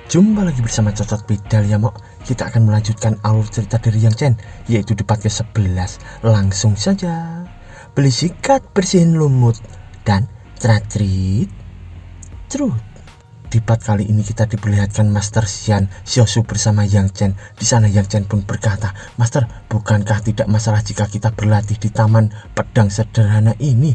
Jumpa lagi bersama Cocot Pedal ya Mok. Kita akan melanjutkan alur cerita dari Yang Chen, yaitu di part ke-11. Langsung saja. Beli sikat, bersihin lumut, dan tratrit Truth. Di part kali ini kita diperlihatkan Master Xian Xiaosu bersama Yang Chen. Di sana Yang Chen pun berkata, "Master, bukankah tidak masalah jika kita berlatih di taman pedang sederhana ini?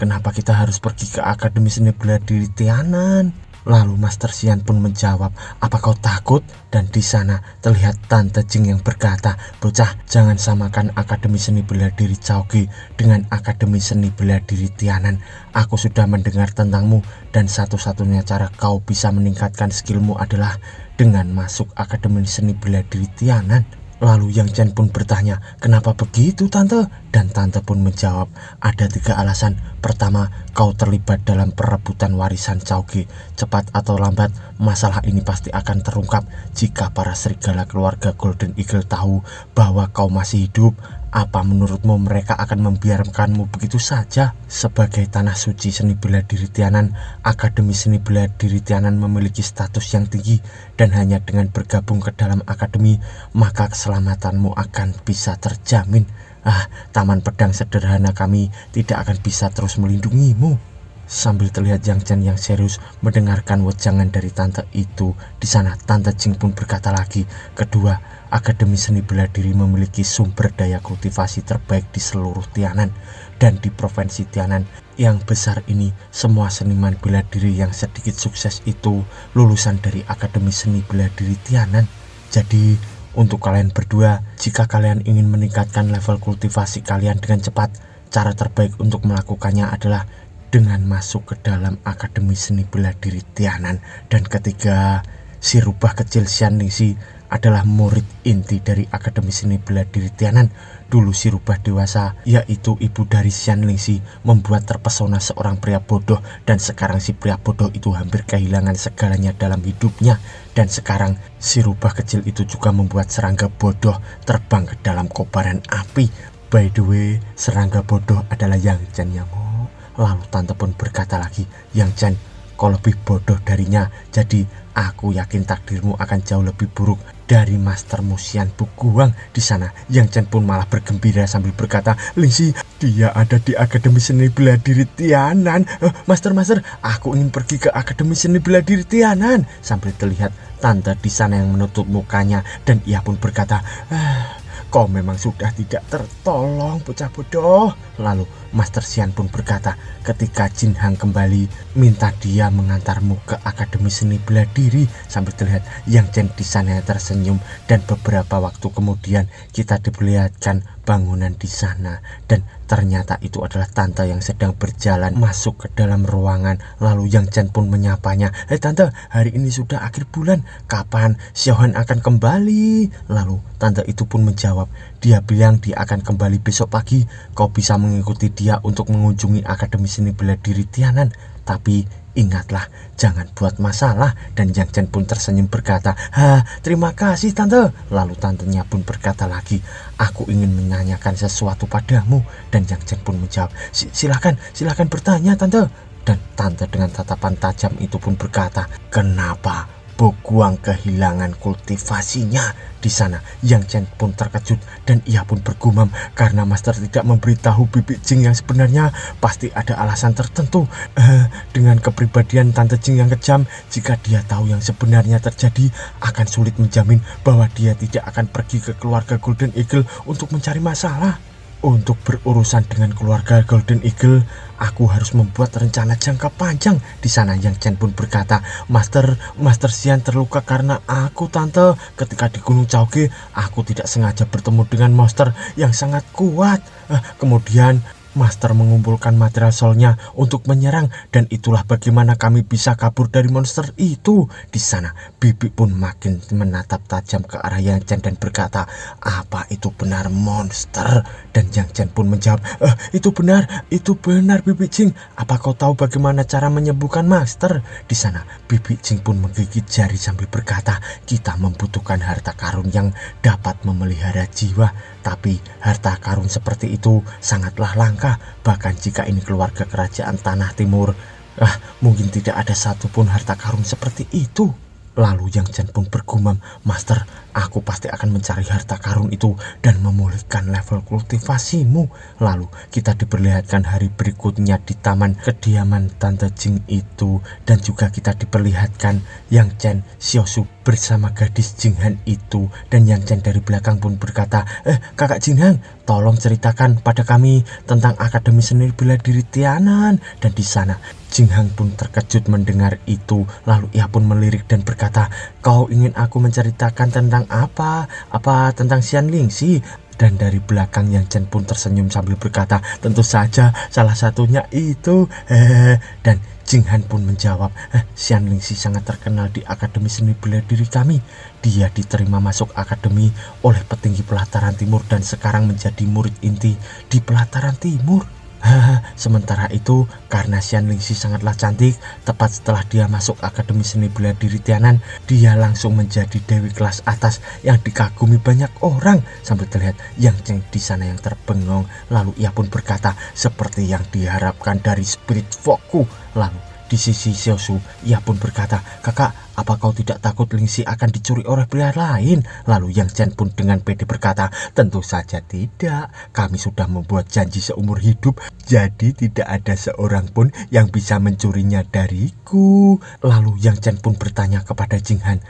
Kenapa kita harus pergi ke Akademi Seni Bela Diri Tianan?" Lalu Master Xian pun menjawab, "Apa kau takut?" Dan di sana terlihat Tante Jing yang berkata, "Bocah, jangan samakan Akademi Seni Bela Diri Caoge dengan Akademi Seni Bela Diri Tianan. Aku sudah mendengar tentangmu dan satu-satunya cara kau bisa meningkatkan skillmu adalah dengan masuk Akademi Seni Bela Diri Tianan." Lalu Yang Chen pun bertanya, "Kenapa begitu Tante?" Dan Tante pun menjawab, "Ada 3 alasan. Pertama, kau terlibat dalam perebutan warisan Caoge. Cepat atau lambat, masalah ini pasti akan terungkap. Jika para serigala keluarga Golden Eagle tahu bahwa kau masih hidup, apa menurutmu mereka akan membiarkanmu begitu saja?" Sebagai tanah suci seni bela diri Tianan, Akademi Seni Bela Diri Tianan memiliki status yang tinggi, dan hanya dengan bergabung ke dalam akademi, maka keselamatanmu akan bisa terjamin. Taman pedang sederhana kami tidak akan bisa terus melindungimu. Sambil terlihat Yang Chen yang serius mendengarkan wejangan dari tante itu, di sana Tante Jing pun berkata lagi, "Kedua, Akademi Seni Bela Diri memiliki sumber daya kultivasi terbaik di seluruh Tianan, dan di provinsi Tianan yang besar ini, semua seniman bela diri yang sedikit sukses itu lulusan dari Akademi Seni Bela Diri Tianan. Jadi untuk kalian berdua, jika kalian ingin meningkatkan level kultivasi kalian dengan cepat, cara terbaik untuk melakukannya adalah dengan masuk ke dalam Akademi Seni Bela Diri Tianan." Dan ketiga, si rubah kecil Xian Lingxi adalah murid inti dari Akademi Seni Bela Diri Tianan. Dulu si rubah dewasa, yaitu ibu dari Xian Lingxi, membuat terpesona seorang pria bodoh, dan sekarang si pria bodoh itu hampir kehilangan segalanya dalam hidupnya. Dan sekarang si rubah kecil itu juga membuat serangga bodoh terbang ke dalam kobaran api. By the way, serangga bodoh adalah Yang Chen ya Mo. Lalu tante pun berkata lagi, "Yang Chen, kau lebih bodoh darinya, jadi aku yakin takdirmu akan jauh lebih buruk dari Master Musian Buguang." Di sana Yang Chen pun malah bergembira sambil berkata, "Lingxi, dia ada di Akademi Seni Bela Diri Tianan. Master, aku ingin pergi ke Akademi Seni Bela Diri Tianan." Sambil terlihat tante di sana yang menutup mukanya, dan ia pun berkata, "Kau memang sudah tidak tertolong, bocah bodoh." Lalu Master Xian pun berkata, "Ketika Jin Hang kembali, minta dia mengantarmu ke Akademi Seni Bela Diri." Sambil terlihat Yang Chen di sana tersenyum, dan beberapa waktu kemudian kita diperlihatkan bangunan di sana, dan ternyata itu adalah tante yang sedang berjalan masuk ke dalam ruangan. Lalu Yang Chen pun menyapanya, "Hei tante, hari ini sudah akhir bulan, kapan Xiaohan akan kembali?" Lalu tante itu pun menjawab, "Dia bilang dia akan kembali besok pagi. Kau bisa mengikuti dia untuk mengunjungi Akademi Seni Bela Diri Tianan. Tapi ingatlah, jangan buat masalah." Dan Yang Chen pun tersenyum berkata, "Terima kasih tante." Lalu tantenya pun berkata lagi, "Aku ingin menanyakan sesuatu padamu." Dan Yang Chen pun menjawab, Silakan bertanya tante." Dan tante dengan tatapan tajam itu pun berkata, "Kenapa Buguang kehilangan kultivasinya?" Di sana Yang Chen pun terkejut, dan ia pun bergumam, karena Master tidak memberitahu Bibi Jing yang sebenarnya. Pasti ada alasan tertentu. Dengan kepribadian Tante Jing yang kejam, jika dia tahu yang sebenarnya terjadi, akan sulit menjamin bahwa dia tidak akan pergi ke keluarga Golden Eagle untuk mencari masalah. Untuk berurusan dengan keluarga Golden Eagle, aku harus membuat rencana jangka panjang." Di sana Yang Chen pun berkata, Master Xian terluka karena aku tante. Ketika di Gunung Caoge, aku tidak sengaja bertemu dengan monster yang sangat kuat. Kemudian Master mengumpulkan material soulnya untuk menyerang, dan itulah bagaimana kami bisa kabur dari monster itu." Di sana Bibi pun makin menatap tajam ke arah Yang Chen dan berkata, "Apa itu benar monster?" Dan Yang Chen pun menjawab, itu benar Bibi Jing. Apa kau tahu bagaimana cara menyembuhkan Master?" Di sana Bibi Jing pun menggigit jari sambil berkata, "Kita membutuhkan harta karun yang dapat memelihara jiwa, tapi harta karun seperti itu sangatlah langka. Bahkan jika ini keluarga kerajaan Tanah Timur, mungkin tidak ada satupun harta karun seperti itu." Lalu Yang Chen pun bergumam, "Master, aku pasti akan mencari harta karun itu dan memulihkan level kultivasimu." Lalu kita diperlihatkan hari berikutnya di taman kediaman Tante Jing itu, dan juga kita diperlihatkan Yang Chen, Xiaosu bersama gadis Jinghan itu, dan Yang Chen dari belakang pun berkata, "Kakak Jinghan, tolong ceritakan pada kami tentang Akademi Seni Bela Diri Tianan." Dan di sana Jinghan pun terkejut mendengar itu, lalu ia pun melirik dan berkata, "Kau ingin aku menceritakan tentang apa? Apa tentang Xian Lingxi?" Dan dari belakang Yang Chen pun tersenyum sambil berkata, "Tentu saja, salah satunya itu." Dan Jinghan pun menjawab, "Xian Lingxi sangat terkenal di Akademi Seni Bela Diri kami. Dia diterima masuk akademi oleh petinggi Pelataran Timur dan sekarang menjadi murid inti di Pelataran Timur." Sementara itu, karena Xian Lingxi sangatlah cantik, tepat setelah dia masuk Akademi Seni Bela Diri Tianan, dia langsung menjadi dewi kelas atas yang dikagumi banyak orang. Sambil terlihat Yang Chen di sana yang terbengong, lalu ia pun berkata, "Seperti yang diharapkan dari Spirit Foku." Lalu di sisi Xiaosu, ia pun berkata, "Kakak, apa kau tidak takut Lingxi akan dicuri oleh pria lain?" Lalu Yang Chen pun dengan pede berkata, "Tentu saja tidak. Kami sudah membuat janji seumur hidup, jadi tidak ada seorang pun yang bisa mencurinya dariku." Lalu Yang Chen pun bertanya kepada Jinghan,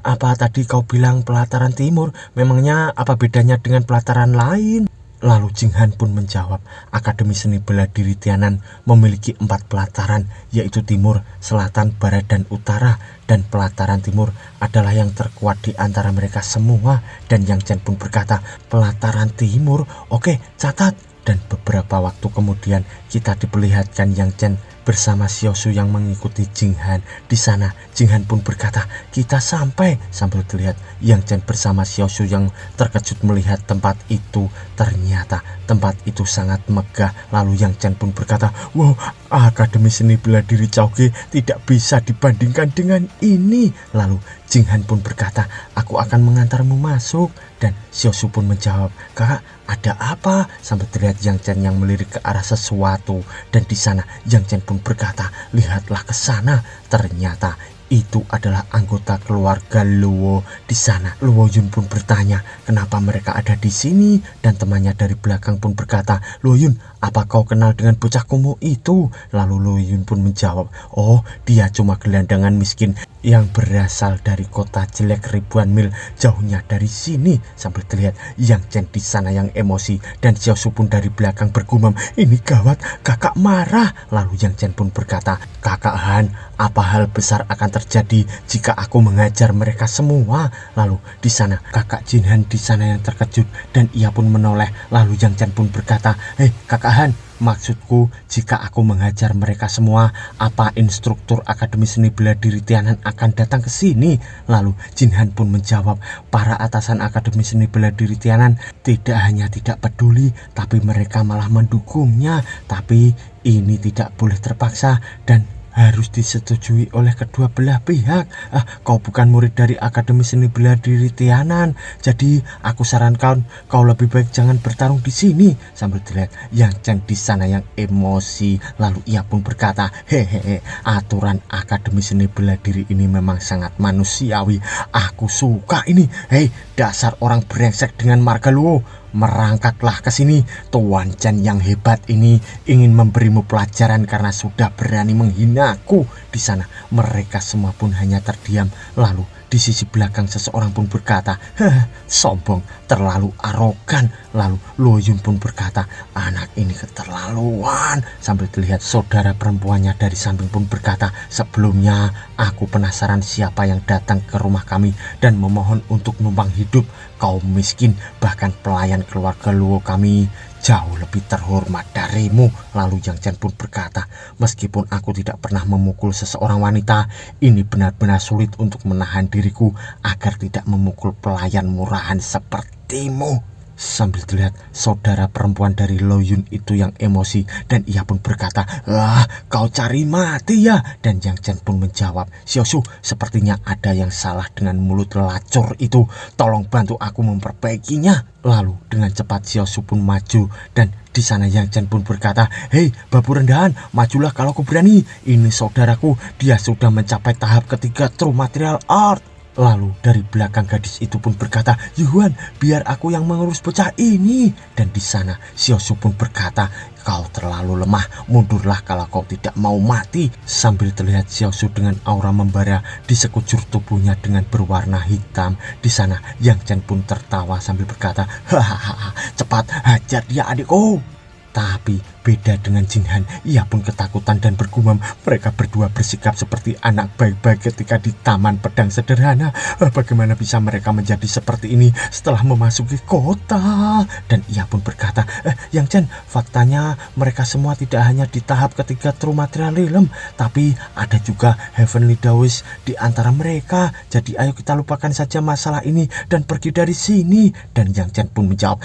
"Apa tadi kau bilang Pelataran Timur? Memangnya apa bedanya dengan pelataran lain?" Lalu Jinghan pun menjawab, "Akademi Seni Bela Diri Tianan memiliki 4 pelataran, yaitu Timur, Selatan, Barat, dan Utara. Dan pelataran Timur adalah yang terkuat di antara mereka semua." Dan Yang Chen pun berkata, "Pelataran Timur? Oke, catat." Dan beberapa waktu kemudian kita diperlihatkan Yang Chen bersama Xiaosu yang mengikuti Jinghan. Di sana Jinghan pun berkata, "Kita sampai." Sambil terlihat Yang Chen bersama Xiaosu yang terkejut melihat tempat itu. Ternyata tempat itu sangat megah. Lalu Yang Chen pun berkata, "Wow, Akademi Seni Bela Diri Chao-Ge tidak bisa dibandingkan dengan ini." Lalu Jinghan pun berkata, "Aku akan mengantarmu masuk." Dan Xiaosu pun menjawab, "Kakak, ada apa?" Sambil terlihat Yang Chen yang melirik ke arah sesuatu. Dan di sana Yang Chen pun berkata, "Lihatlah ke sana." Ternyata itu adalah anggota keluarga Luo. Di sana Luo Yun pun bertanya, "Kenapa mereka ada di sini?" Dan temannya dari belakang pun berkata, "Luo Yun, apa kau kenal dengan bocah kumuh itu?" Lalu Luo Yun pun menjawab, "Oh, dia cuma gelandangan miskin yang berasal dari kota jelek ribuan mil jauhnya dari sini." Sambil terlihat Yang Chen di sana yang emosi, dan Xiaosu pun dari belakang bergumam, "Ini gawat, kakak marah." Lalu Yang Chen pun berkata, "Kakak Han, apa hal besar akan terjadi jika aku mengajar mereka semua?" Lalu di sana kakak Jinhan di sana yang terkejut, dan ia pun menoleh. Lalu Yang Chen pun berkata, "Hei kakak Han, maksudku jika aku mengajar mereka semua, apa instruktur Akademi Seni Bela Diri Tianan akan datang ke sini?" Lalu Jinhan pun menjawab, "Para atasan Akademi Seni Bela Diri Tianan tidak hanya tidak peduli, tapi mereka malah mendukungnya. Tapi ini tidak boleh terpaksa dan harus disetujui oleh kedua belah pihak. Kau bukan murid dari Akademi Seni Bela Diri Tianan, jadi aku sarankan kau lebih baik jangan bertarung di sini." Sambil terlihat Yang Chen di sana yang emosi, lalu ia pun berkata, "Hehehe, aturan Akademi Seni Bela Diri ini memang sangat manusiawi. Aku suka ini. Hei, dasar orang brengsek dengan marga Luo, merangkaklah ke sini. Tuan Chen yang hebat ini ingin memberimu pelajaran karena sudah berani menghinaku." Di sana mereka semua pun hanya terdiam. Lalu di sisi belakang seseorang pun berkata, "Sombong, terlalu arogan." Lalu Luo Yun pun berkata, "Anak ini keterlaluan." Sambil terlihat saudara perempuannya dari samping pun berkata, "Sebelumnya aku penasaran siapa yang datang ke rumah kami dan memohon untuk numpang hidup. Kaum miskin, bahkan pelayan keluarga Luo kami jauh lebih terhormat darimu." Lalu Yang Chen pun berkata, "Meskipun aku tidak pernah memukul seseorang wanita, ini benar-benar sulit untuk menahan diriku agar tidak memukul pelayan murahan sepertimu." Sambil terlihat saudara perempuan dari Luo Yun itu yang emosi, dan ia pun berkata, "Kau cari mati ya?" Dan Yang Chen pun menjawab, "Xiaosu, sepertinya ada yang salah dengan mulut lacur itu. Tolong bantu aku memperbaikinya." Lalu dengan cepat Xiaosu pun maju, dan Di sana Yang Chen pun berkata, "Hei, babu rendahan, majulah kalau kau berani. Ini saudaraku, dia sudah mencapai tahap ketiga True Material Art." Lalu dari belakang gadis itu pun berkata, "Yuan, biar aku yang mengurus bocah ini." Dan di sana Xiaoshu pun berkata, "Kau terlalu lemah, mundurlah kalau kau tidak mau mati." Sambil terlihat Xiaoshu dengan aura membara di sekujur tubuhnya dengan berwarna hitam. Di sana Yang Chen pun tertawa sambil berkata, "Hahaha, cepat hajar dia adikku." Tapi beda dengan Jing Han, ia pun ketakutan dan bergumam. Mereka berdua bersikap seperti anak baik-baik ketika di taman pedang sederhana. Bagaimana bisa mereka menjadi seperti ini setelah memasuki kota? Dan ia pun berkata, Yang Chen, faktanya mereka semua tidak hanya di tahap ketiga True Material Realm, tapi ada juga Heavenly Daoist di antara mereka. Jadi ayo kita lupakan saja masalah ini dan pergi dari sini. Dan Yang Chen pun menjawab,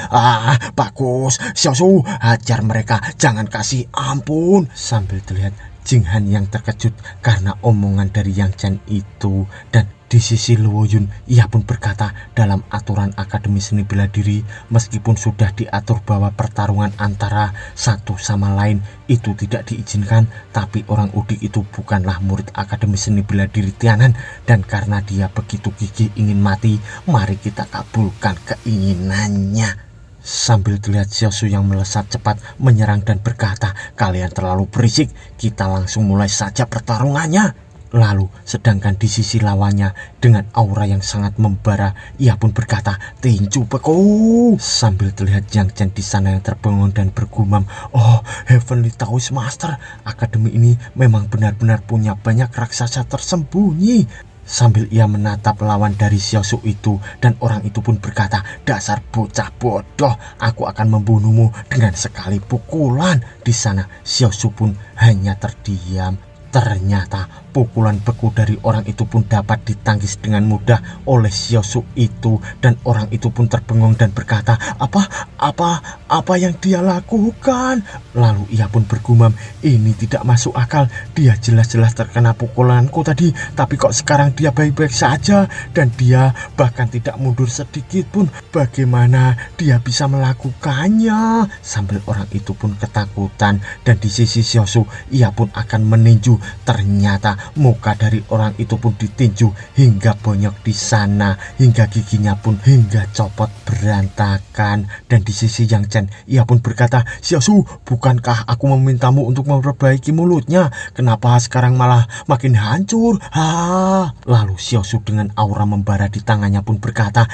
bagus, Xiaoshu, hajar mereka, jangan kasih ampun. Sambil terlihat Jing Han yang terkejut karena omongan dari Yang Chen itu. Dan di sisi Luo Yun, ia pun berkata, dalam aturan Akademi Seni Bela Diri, meskipun sudah diatur bahwa pertarungan antara satu sama lain itu tidak diizinkan, tapi orang udik itu bukanlah murid Akademi Seni Bela Diri Tianan, dan karena dia begitu gigih ingin mati, mari kita kabulkan keinginannya. Sambil terlihat Xiaoshu yang melesat cepat menyerang dan berkata, "Kalian terlalu berisik, kita langsung mulai saja pertarungannya." Lalu sedangkan di sisi lawannya dengan aura yang sangat membara, ia pun berkata, "Tinju beku." Sambil terlihat Yang Chen di sana yang terbangun dan bergumam, "Oh, Heavenly Taoist Master, akademi ini memang benar-benar punya banyak raksasa tersembunyi." Sambil ia menatap lawan dari Xiaoshu itu, dan orang itu pun berkata, "Dasar bocah bodoh, aku akan membunuhmu dengan sekali pukulan." Di sana Xiaoshu pun hanya terdiam. Ternyata pukulan beku dari orang itu pun dapat ditangkis dengan mudah oleh Xiaoshu itu, dan orang itu pun terbengong dan berkata, apa yang dia lakukan?" Lalu ia pun bergumam, "Ini tidak masuk akal, dia jelas-jelas terkena pukulanku tadi, tapi kok sekarang dia baik-baik saja, dan dia bahkan tidak mundur sedikit pun. Bagaimana dia bisa melakukannya?" Sambil orang itu pun ketakutan, dan di sisi Xiaoshu ia pun akan meninju. Ternyata muka dari orang itu pun ditinju hingga bonyok di sana, hingga giginya pun hingga copot berantakan. Dan di sisi Yang Chen, ia pun berkata, "Xiaoshu, bukankah aku memintamu untuk memperbaiki mulutnya? Kenapa sekarang malah makin hancur?" Lalu Xiaoshu dengan aura membara di tangannya pun berkata,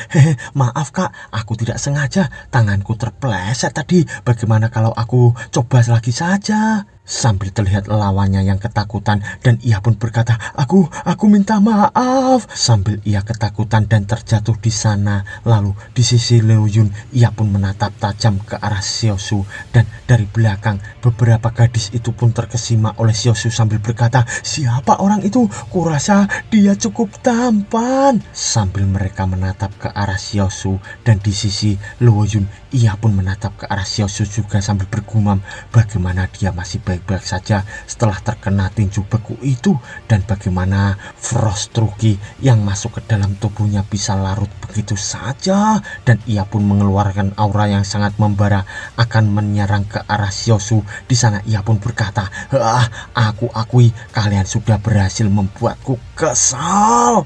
"Maaf kak, aku tidak sengaja, tanganku terpeleset tadi. Bagaimana kalau aku coba lagi saja?" Sambil terlihat lawannya yang ketakutan, dan ia pun berkata, Aku minta maaf." Sambil ia ketakutan dan terjatuh di sana. Lalu di sisi Luo Yun, ia pun menatap tajam ke arah Xiaoshu, dan dari belakang beberapa gadis itu pun terkesima oleh Xiaoshu sambil berkata, "Siapa orang itu? Kurasa dia cukup tampan." Sambil mereka menatap ke arah Xiaoshu, dan di sisi Luo Yun, ia pun menatap ke arah Xiaoshu juga sambil bergumam, bagaimana dia masih baik-baik saja setelah terkena tinju beku itu, dan bagaimana Frost Truki yang masuk ke dalam tubuhnya bisa larut begitu saja. Dan ia pun mengeluarkan aura yang sangat membara akan menyerang ke arah Xiaoshu. Di sana ia pun berkata, "Aku akui kalian sudah berhasil membuatku kesal."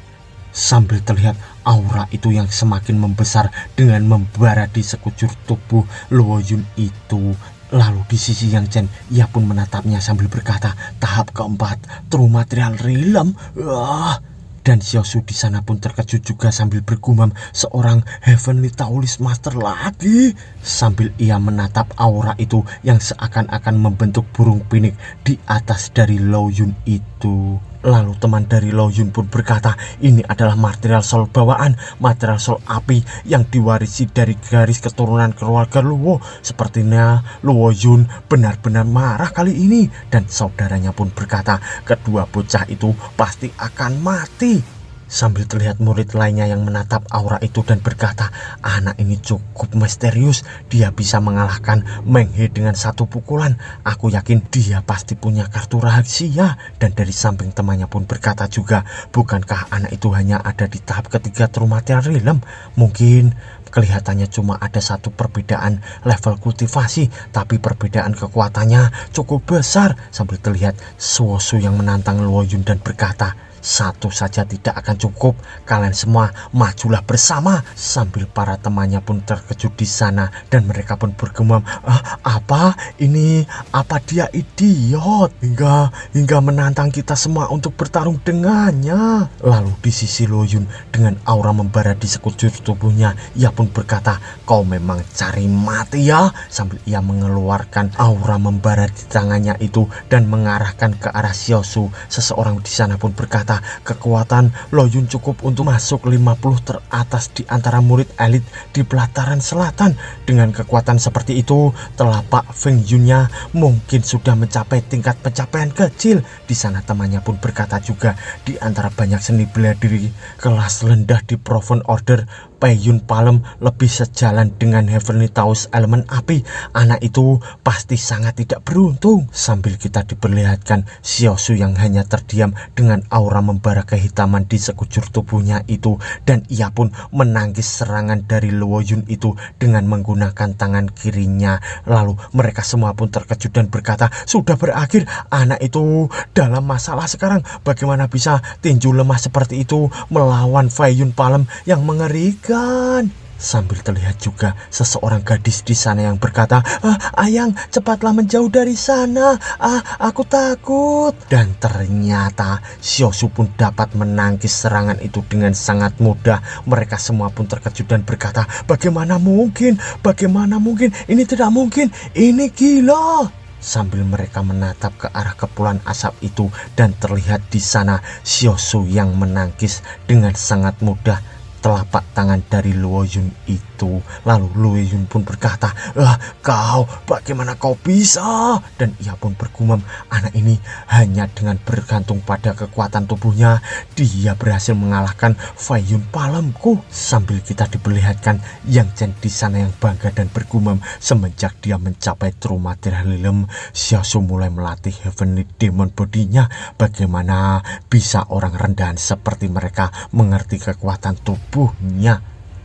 Sambil terlihat aura itu yang semakin membesar dengan membara di sekujur tubuh Luo Yun itu. Lalu di sisi Yang Chen, ia pun menatapnya sambil berkata, "Tahap keempat, True Material Realm." Dan Xiaoshu di sana pun terkejut juga sambil bergumam, "Seorang Heavenly Taoist Master lagi." Sambil ia menatap aura itu yang seakan-akan membentuk burung pinik di atas dari Luo Yun itu. Lalu teman dari Luo Yun pun berkata, "Ini adalah material soul bawaan, material soul api yang diwarisi dari garis keturunan keluarga Luo. Sepertinya Luo Yun benar-benar marah kali ini." Dan saudaranya pun berkata, "Kedua bocah itu pasti akan mati." Sambil terlihat murid lainnya yang menatap aura itu dan berkata, "Anak ini cukup misterius, dia bisa mengalahkan Meng He dengan satu pukulan. Aku yakin dia pasti punya kartu rahasia." Dan dari samping temannya pun berkata juga, "Bukankah anak itu hanya ada di tahap ketiga True Material Realm? Mungkin kelihatannya cuma ada satu perbedaan level kultivasi, tapi perbedaan kekuatannya cukup besar. Sambil terlihat Suosu yang menantang Luo Yun dan berkata, satu saja tidak akan cukup, kalian semua majulah bersama. Sambil para temannya pun terkejut di sana dan mereka pun bergumam, apa ini? Apa dia idiot hingga menantang kita semua untuk bertarung dengannya? Lalu di sisi Luo Yun dengan aura membara di sekujur tubuhnya, ia pun berkata, kau memang cari mati ya? Sambil ia mengeluarkan aura membara di tangannya itu dan mengarahkan ke arah Xiaosu. Seseorang di sana pun berkata, kekuatan Luo Yun cukup untuk masuk 50 teratas di antara murid elit di pelataran selatan. Dengan kekuatan seperti itu, telapak Feng Yunnya mungkin sudah mencapai tingkat pencapaian kecil. Di sana temannya pun berkata juga, di antara banyak seni bela diri, kelas rendah di Proven Order, Peiyun Palem lebih sejalan dengan Heavenly Taos elemen api. Anak itu pasti sangat tidak beruntung. Sambil kita diperlihatkan Xiaosu yang hanya terdiam dengan aura membara kehitaman di sekujur tubuhnya itu, dan ia pun menangkis serangan dari Luo Yun itu dengan menggunakan tangan kirinya. Lalu mereka semua pun terkejut dan berkata, sudah berakhir, anak itu dalam masalah sekarang. Bagaimana bisa tinju lemah seperti itu melawan Peiyun Palem yang mengerikan? Sambil terlihat juga seseorang gadis di sana yang berkata, ayang, cepatlah menjauh dari sana, aku takut. Dan ternyata Xiaosu pun dapat menangkis serangan itu dengan sangat mudah. Mereka semua pun terkejut dan berkata, bagaimana mungkin, ini tidak mungkin, ini gila. Sambil mereka menatap ke arah kepulan asap itu, dan terlihat di sana Xiaosu yang menangkis dengan sangat mudah telapak tangan dari Luo Yun itu. Lalu Luo Yun pun berkata, bagaimana kau bisa? Dan ia pun bergumam, anak ini hanya dengan bergantung pada kekuatan tubuhnya, dia berhasil mengalahkan Peiyun Palemku. Sambil kita diperlihatkan Yang Chen di sana yang bangga dan bergumam, semenjak dia mencapai True Materialism, Xiaosu mulai melatih Heavenly Demon Body-nya. Bagaimana bisa orang rendahan seperti mereka mengerti kekuatan tubuhnya?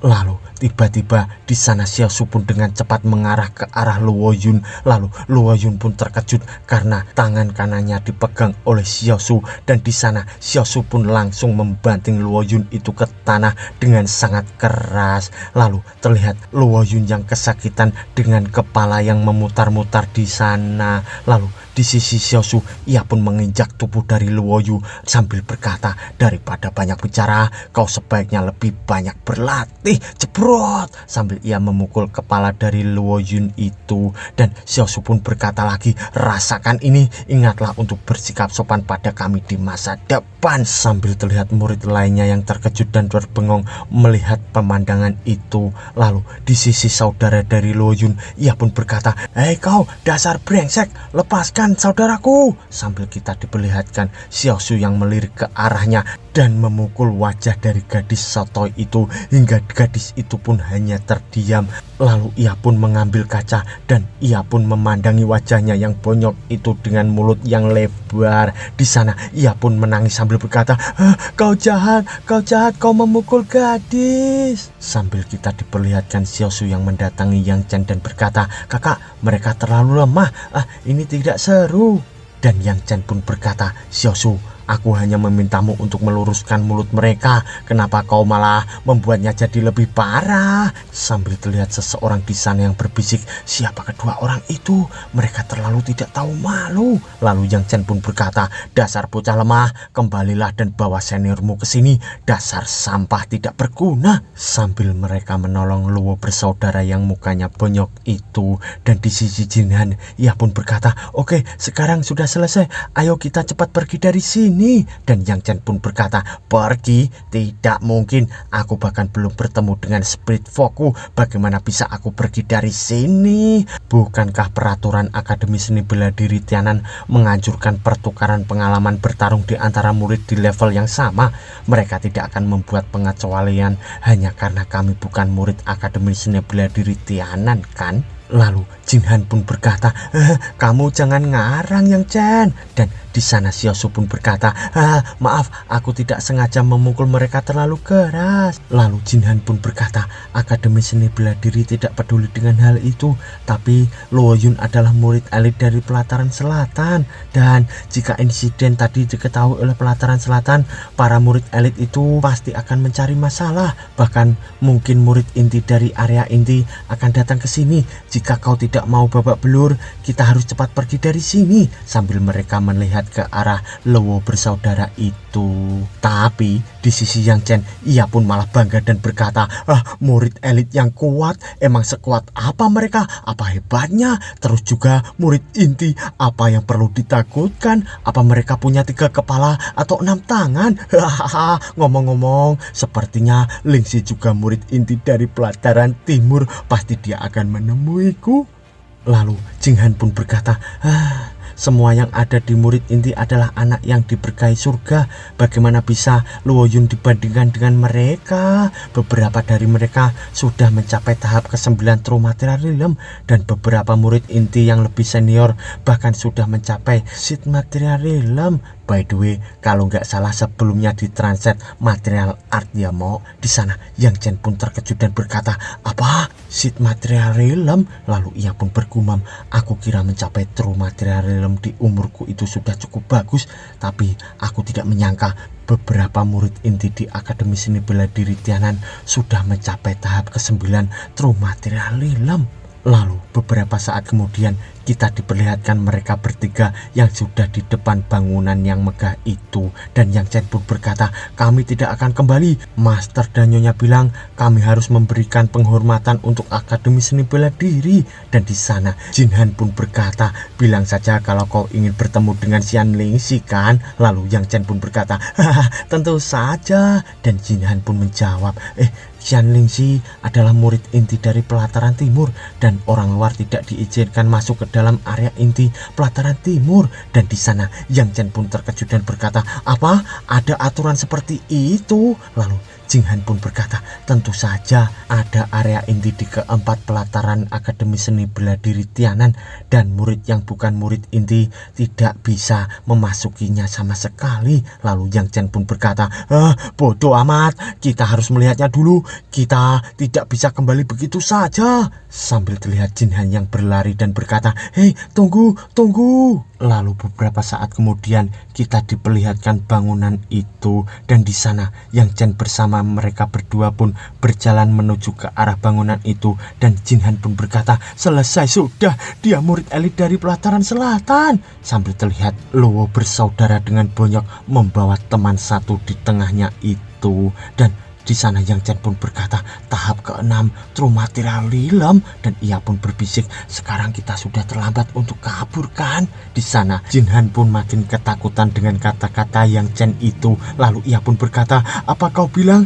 Lalu tiba-tiba di sana Xiaosu pun dengan cepat mengarah ke arah Luo Yun. Lalu Luo Yun pun terkejut karena tangan kanannya dipegang oleh Xiaosu, dan di sana Xiaosu pun langsung membanting Luo Yun itu ke tanah dengan sangat keras. Lalu terlihat Luo Yun yang kesakitan dengan kepala yang memutar-mutar di sana. Lalu di sisi Xiaosu, ia pun menginjak tubuh dari Luo Yun sambil berkata, daripada banyak bicara, kau sebaiknya lebih banyak berlatih. Ceprot! Sambil ia memukul kepala dari Luo Yun itu, dan Xiaosu pun berkata lagi, rasakan ini, ingatlah untuk bersikap sopan pada kami di masa depan. Sambil terlihat murid lainnya yang terkejut dan terbengong melihat pemandangan itu. Lalu di sisi saudara dari Luo Yun, ia pun berkata, hei kau dasar brengsek, lepaskan saudaraku. Sambil kita diperlihatkan Xiaosu yang melirik ke arahnya dan memukul wajah dari gadis sotoy itu hingga gadis itu pun hanya terdiam. Lalu ia pun mengambil kaca dan ia pun memandangi wajahnya yang bonyok itu dengan mulut yang lebar. Di sana ia pun menangis sambil berkata, kau jahat, kau memukul gadis. Sambil kita diperlihatkan Xiaosu yang mendatangi Yang Chen dan berkata, kakak, mereka terlalu lemah, ini tidak seru. Dan Yang Chen pun berkata, Xiaosu, aku hanya memintamu untuk meluruskan mulut mereka. Kenapa kau malah membuatnya jadi lebih parah? Sambil terlihat seseorang di sana yang berbisik, siapa kedua orang itu? Mereka terlalu tidak tahu malu. Lalu Yang Chen pun berkata, dasar bocah lemah, kembalilah dan bawa seniormu ke sini. Dasar sampah tidak berguna. Sambil mereka menolong Luo bersaudara yang mukanya bonyok itu. Dan di sisi Jinhan, ia pun berkata, oke, sekarang sudah selesai. Ayo kita cepat pergi dari sini. Dan Yang Chen pun berkata, pergi? Tidak mungkin, aku bahkan belum bertemu dengan Spirit Foku. Bagaimana bisa aku pergi dari sini? Bukankah peraturan Akademi Seni Bela Diri Tianan menganjurkan pertukaran pengalaman bertarung di antara murid di level yang sama? Mereka tidak akan membuat pengecualian hanya karena kami bukan murid Akademi Seni Bela Diri Tianan, kan? Lalu Jin Han pun berkata, kamu jangan ngarang Yang Chen. Dan di sana Xiaosu pun berkata, maaf, aku tidak sengaja memukul mereka terlalu keras. Lalu Jin Han pun berkata, Akademi Seni Bela Diri tidak peduli dengan hal itu, tapi Luo Yun adalah murid elit dari Pelataran Selatan. Dan jika insiden tadi diketahui oleh Pelataran Selatan, para murid elit itu pasti akan mencari masalah. Bahkan mungkin murid inti dari area inti akan datang ke sini. Jika kau tidak mau babak belur, kita harus cepat pergi dari sini. Sambil mereka melihat ke arah Luo bersaudara itu. Tapi di sisi Yang Chen, ia pun malah bangga dan berkata, murid elit yang kuat, emang sekuat apa mereka? Apa hebatnya? Terus juga murid inti, apa yang perlu ditakutkan? Apa mereka punya 3 kepala atau 6 tangan? Ngomong-ngomong, sepertinya Lingxi juga murid inti dari Pelataran Timur. Pasti dia akan menemuiku. Lalu Jing Han pun berkata, semua yang ada di murid inti adalah anak yang diberkahi surga. Bagaimana bisa Luo Yun dibandingkan dengan mereka? Beberapa dari mereka sudah mencapai tahap ke-9 True Material Realm, dan beberapa murid inti yang lebih senior bahkan sudah mencapai Seed Material Realm. By the way, kalau nggak salah sebelumnya di Transit Material Art ya Mo. Di sana Yang Chen pun terkejut dan berkata, apa? Seed Material Realm? Lalu ia pun bergumam, aku kira mencapai True Material Realm di umurku itu sudah cukup bagus, tapi aku tidak menyangka beberapa murid inti di Akademi Seni Bela Diri Tianan sudah mencapai tahap ke-9 True Material Realm. Lalu beberapa saat kemudian kita diperlihatkan mereka bertiga yang sudah di depan bangunan yang megah itu. Dan Yang Chen pun berkata, kami tidak akan kembali. Master dan Nyonya bilang kami harus memberikan penghormatan untuk Akademi Seni Bela Diri. Dan di sana Jin Han pun berkata, bilang saja kalau kau ingin bertemu dengan Xian Lingxi kan? Lalu Yang Chen pun berkata, tentu saja. Dan Jin Han pun menjawab, Xian Lingxi adalah murid inti dari Pelataran Timur, dan orang luar tidak diizinkan masuk ke dalam area inti Pelataran Timur. Dan di sana Yang Chen pun terkejut dan berkata, apa? Ada aturan seperti itu? Lalu Jing Han pun berkata, tentu saja ada area inti di keempat pelataran Akademi Seni Bela Diri Tianan, dan murid yang bukan murid inti tidak bisa memasukinya sama sekali. Lalu Yang Chen pun berkata, bodoh amat, kita harus melihatnya dulu, kita tidak bisa kembali begitu saja. Sambil terlihat Jin Han yang berlari dan berkata, hei tunggu. Lalu beberapa saat kemudian kita diperlihatkan bangunan itu, dan di sana Yang Chen bersama mereka berdua pun berjalan menuju ke arah bangunan itu. Dan Jin Han pun berkata, selesai sudah, dia murid elit dari Pelataran Selatan. Sambil terlihat Luo bersaudara dengan Bonyok membawa teman satu di tengahnya itu. Dan di sana Yang Chen pun berkata, tahap ke-6 True Material Realm. Dan ia pun berbisik, sekarang kita sudah terlambat untuk kabur kan? Di sana Jin Han pun makin ketakutan dengan kata-kata Yang Chen itu. Lalu ia pun berkata, apa kau bilang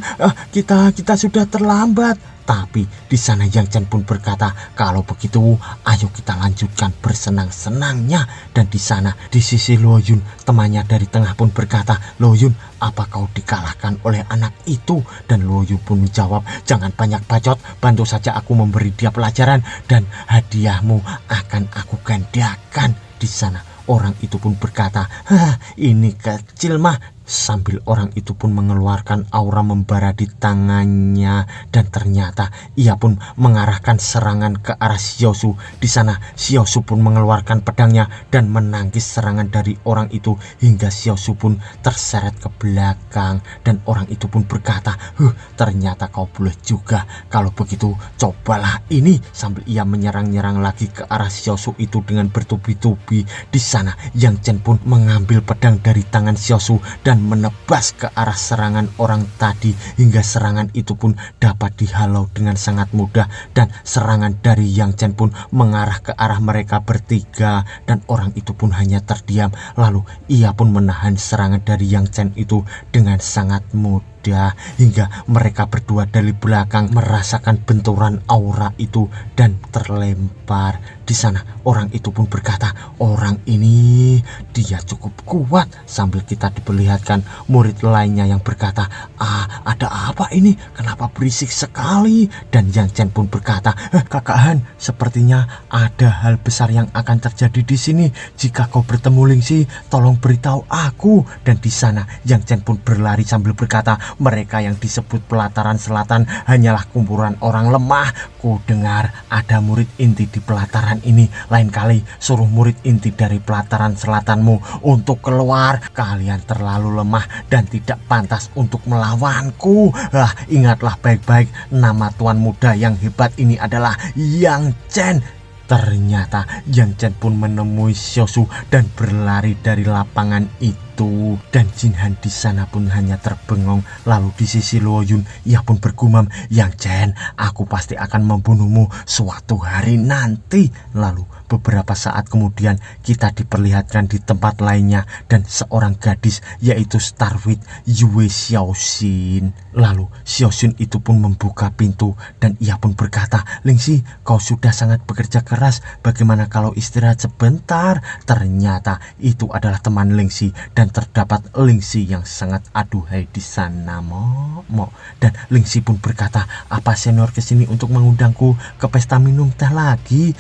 kita sudah terlambat? Tapi di sana Yang Chen pun berkata, kalau begitu ayo kita lanjutkan bersenang-senangnya. Dan di sana di sisi Luo Yun, temannya dari tengah pun berkata, Luo Yun, apa kau dikalahkan oleh anak itu? Dan Luo Yun pun menjawab, jangan banyak bacot, bantu saja aku memberi dia pelajaran, dan hadiahmu akan aku gandakan. Di sana orang itu pun berkata, ini kecil mah. Sambil orang itu pun mengeluarkan aura membara di tangannya, dan ternyata ia pun mengarahkan serangan ke arah Xiaosu. Di sana Xiaosu pun mengeluarkan pedangnya dan menangkis serangan dari orang itu hingga Xiaosu pun terseret ke belakang. Dan orang itu pun berkata, ternyata kau boleh juga. Kalau begitu cobalah ini. Sambil ia menyerang-nyerang lagi ke arah Xiaosu itu dengan bertubi-tubi. Di sana Yang Chen pun mengambil pedang dari tangan Xiaosu dan menebas ke arah serangan orang tadi hingga serangan itu pun dapat dihalau dengan sangat mudah. Dan serangan dari Yang Chen pun mengarah ke arah mereka bertiga, dan orang itu pun hanya terdiam. Lalu ia pun menahan serangan dari Yang Chen itu dengan sangat mudah. muda, hingga mereka berdua dari belakang merasakan benturan aura itu dan terlempar. Di sana orang itu pun berkata, orang ini dia cukup kuat, sambil kita diperlihatkan murid lainnya yang berkata, ada apa ini? Kenapa berisik sekali? Dan Yang Chen pun berkata, Kakak Han, sepertinya ada hal besar yang akan terjadi di sini. Jika kau bertemu Lingxi, tolong beritahu aku. Dan di sana Yang Chen pun berlari sambil berkata, mereka yang disebut pelataran selatan hanyalah kumpulan orang lemah. Ku dengar ada murid inti di pelataran ini. Lain kali suruh murid inti dari pelataran selatanmu untuk keluar. Kalian terlalu lemah dan tidak pantas untuk melawanku. Ingatlah baik-baik, nama tuan muda yang hebat ini adalah Yang Chen. Ternyata Yang Chen pun menemui Xiaosu dan berlari dari lapangan itu. Dan Jin Han di sana pun hanya terbengong. Lalu di sisi Luo Yun, ia pun bergumam, Yang Chen, aku pasti akan membunuhmu suatu hari nanti. Lalu beberapa saat kemudian kita diperlihatkan di tempat lainnya dan seorang gadis yaitu Starwit Yue Xiaoxin. Lalu Xiaoxin itu pun membuka pintu dan ia pun berkata, Lingxi, kau sudah sangat bekerja keras, bagaimana kalau istirahat sebentar? Ternyata itu adalah teman Lingxi dan terdapat Lingxi yang sangat aduhai di sana, Mo. Dan Lingxi pun berkata, apa senior kesini untuk mengundangku ke pesta minum teh lagi?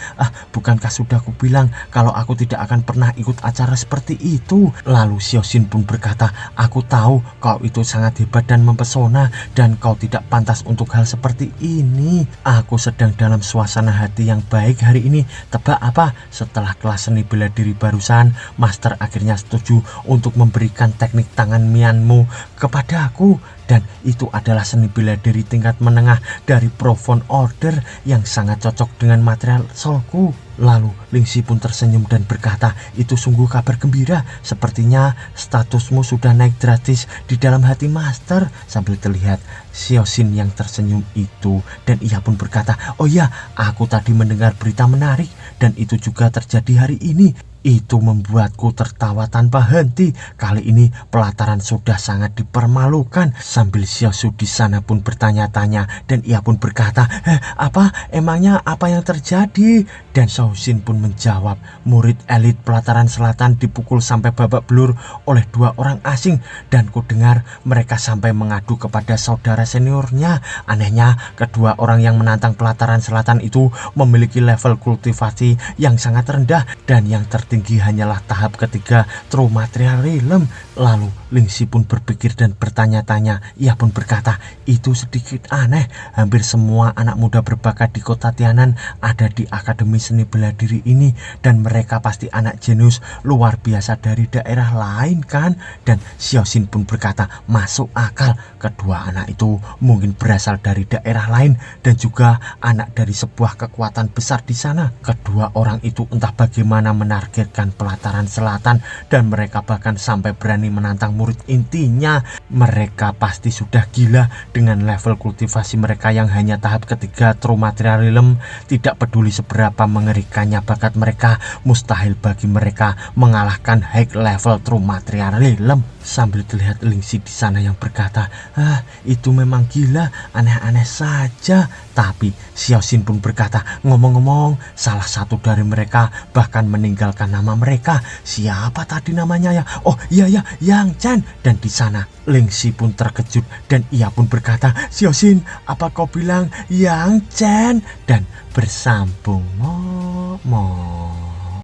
Bukankah sudah aku bilang kalau aku tidak akan pernah ikut acara seperti itu? Lalu Xiaoxin pun berkata, aku tahu kau itu sangat hebat dan mempesona dan kau tidak pantas untuk hal seperti ini. Aku sedang dalam suasana hati yang baik hari ini. Tebak apa? Setelah kelas seni bela diri barusan, Master akhirnya setuju untuk memberikan teknik tangan Mianmu kepada aku. Dan itu adalah seni bela diri tingkat menengah dari Profound Order yang sangat cocok dengan material soulku. Lalu Lingxi pun tersenyum dan berkata, itu sungguh kabar gembira. Sepertinya statusmu sudah naik drastis di dalam hati Master. Sambil terlihat Xiaoxin yang tersenyum itu, dan ia pun berkata, oh ya, aku tadi mendengar berita menarik dan itu juga terjadi hari ini. Itu membuatku tertawa tanpa henti. Kali ini pelataran sudah sangat dipermalukan. Sambil Xiaosu di sana pun bertanya-tanya dan ia pun berkata, emangnya apa yang terjadi? Dan Xiaoxin pun menjawab, murid elit pelataran selatan dipukul sampai babak belur oleh 2 orang asing dan ku dengar mereka sampai mengadu kepada saudara seniornya. Anehnya, kedua orang yang menantang pelataran selatan itu memiliki level kultivasi yang sangat rendah dan yang tertinggi hanyalah tahap ketiga True Material Realm. Lalu Lingxi pun berpikir dan bertanya-tanya. Ia pun berkata, itu sedikit aneh. Hampir semua anak muda berbakat di kota Tianan ada di Akademi Seni Bela Diri ini dan mereka pasti anak jenius luar biasa dari daerah lain kan? Dan Xiaoxin pun berkata, masuk akal. Kedua anak itu mungkin berasal dari daerah lain dan juga anak dari sebuah kekuatan besar di sana. Kedua orang itu entah bagaimana menargetkan pelataran selatan dan mereka bahkan sampai berani menantang murid intinya. Mereka pasti sudah gila dengan level kultivasi mereka yang hanya tahap ketiga True Material Realm. Tidak peduli seberapa mengerikannya bakat mereka, mustahil bagi mereka mengalahkan high level True Material Realm. Sambil terlihat Lingxi di sana yang berkata, itu memang gila, aneh-aneh saja. Tapi Xiaoxin pun berkata, ngomong-ngomong, salah satu dari mereka bahkan meninggalkan nama mereka. Siapa tadi namanya ya? Oh iya ya, Yang Chen. Dan di sana Lingxi pun terkejut dan ia pun berkata, Xiaoxin, apa kau bilang Yang Chen? Dan bersambung.